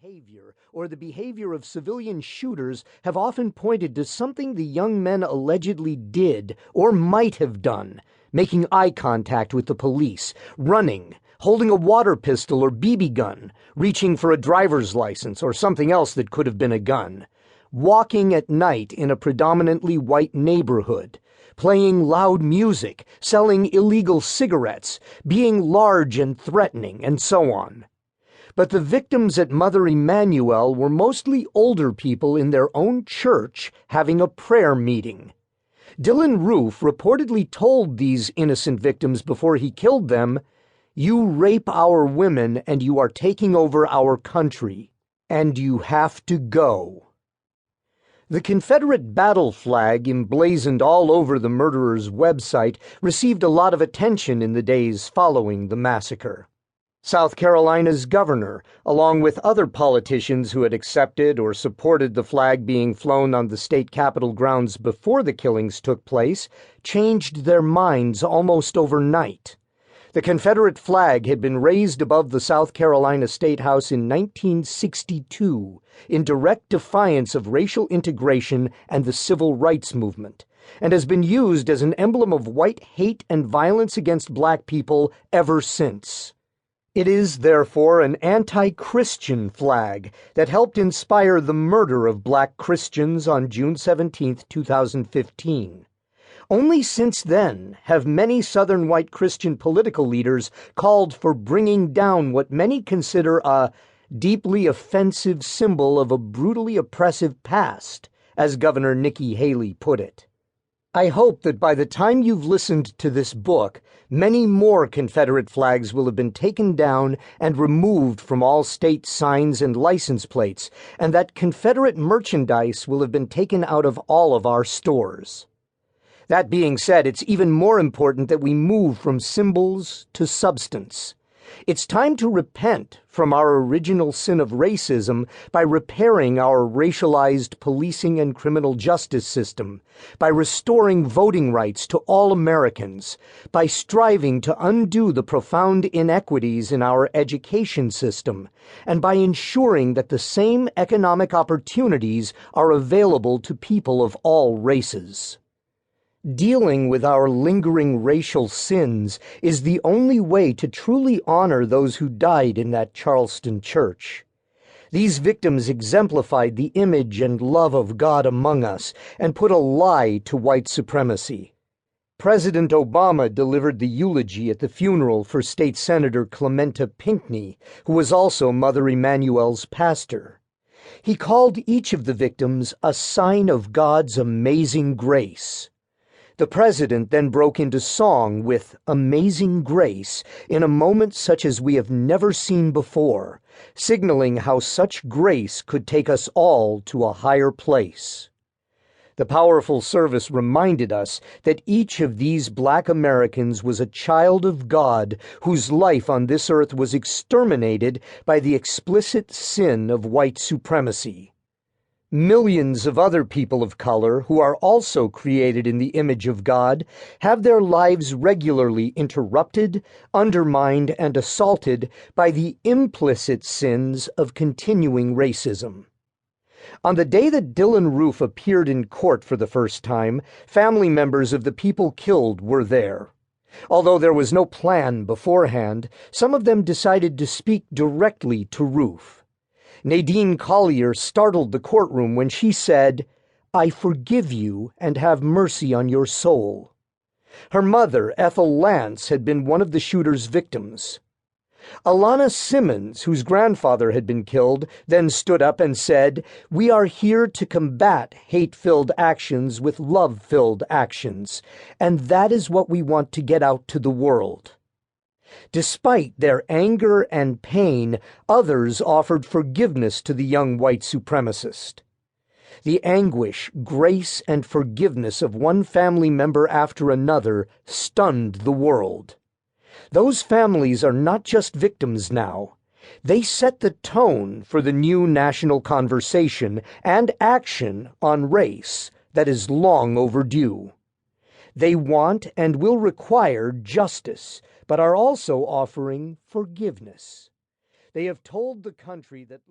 behavior or the behavior of civilian shooters have often pointed to something the young men allegedly did or might have done: making eye contact with the police, running, holding a water pistol or BB gun, reaching for a driver's license or something else that could have been a gun, walking at night in a predominantly white neighborhood, playing loud music, selling illegal cigarettes, being large and threatening, and so on. But the victims at Mother Emanuel were mostly older people in their own church having a prayer meeting. Dylann Roof reportedly told these innocent victims before he killed them, "You rape our women and you are taking over our country, and you have to go." The Confederate battle flag emblazoned all over the murderer's website received a lot of attention in the days following the massacre. South Carolina's governor, along with other politicians who had accepted or supported the flag being flown on the state capitol grounds before the killings took place, changed their minds almost overnight. The Confederate flag had been raised above the South Carolina State House in 1962 in direct defiance of racial integration and the civil rights movement, and has been used as an emblem of white hate and violence against black people ever since. It is, therefore, an anti-Christian flag that helped inspire the murder of black Christians on June 17, 2015. Only since then have many Southern white Christian political leaders called for bringing down what many consider a deeply offensive symbol of a brutally oppressive past, as Governor Nikki Haley put it. I hope that by the time you've listened to this book, many more Confederate flags will have been taken down and removed from all state signs and license plates, and that Confederate merchandise will have been taken out of all of our stores. That being said, it's even more important that we move from symbols to substance. It's time to repent from our original sin of racism by repairing our racialized policing and criminal justice system, by restoring voting rights to all Americans, by striving to undo the profound inequities in our education system, and by ensuring that the same economic opportunities are available to people of all races. Dealing with our lingering racial sins is the only way to truly honor those who died in that Charleston church. These victims exemplified the image and love of God among us and put a lie to white supremacy. President Obama delivered the eulogy at the funeral for State Senator Clementa Pinckney, who was also Mother Emanuel's pastor. He called each of the victims a sign of God's amazing grace. The president then broke into song with "Amazing Grace" in a moment such as we have never seen before, signaling how such grace could take us all to a higher place. The powerful service reminded us that each of these black Americans was a child of God whose life on this earth was exterminated by the explicit sin of white supremacy. Millions of other people of color, who are also created in the image of God, have their lives regularly interrupted, undermined, and assaulted by the implicit sins of continuing racism. On the day that Dylann Roof appeared in court for the first time, family members of the people killed were there. Although there was no plan beforehand, some of them decided to speak directly to Roof. Nadine Collier startled the courtroom when she said, "I forgive you and have mercy on your soul." Her mother, Ethel Lance, had been one of the shooter's victims. Alana Simmons, whose grandfather had been killed, then stood up and said, "We are here to combat hate-filled actions with love-filled actions, and that is what we want to get out to the world." Despite their anger and pain, others offered forgiveness to the young white supremacist. The anguish, grace, and forgiveness of one family member after another stunned the world. Those families are not just victims now. They set the tone for the new national conversation and action on race that is long overdue. They want and will require justice, but are also offering forgiveness. They have told the country that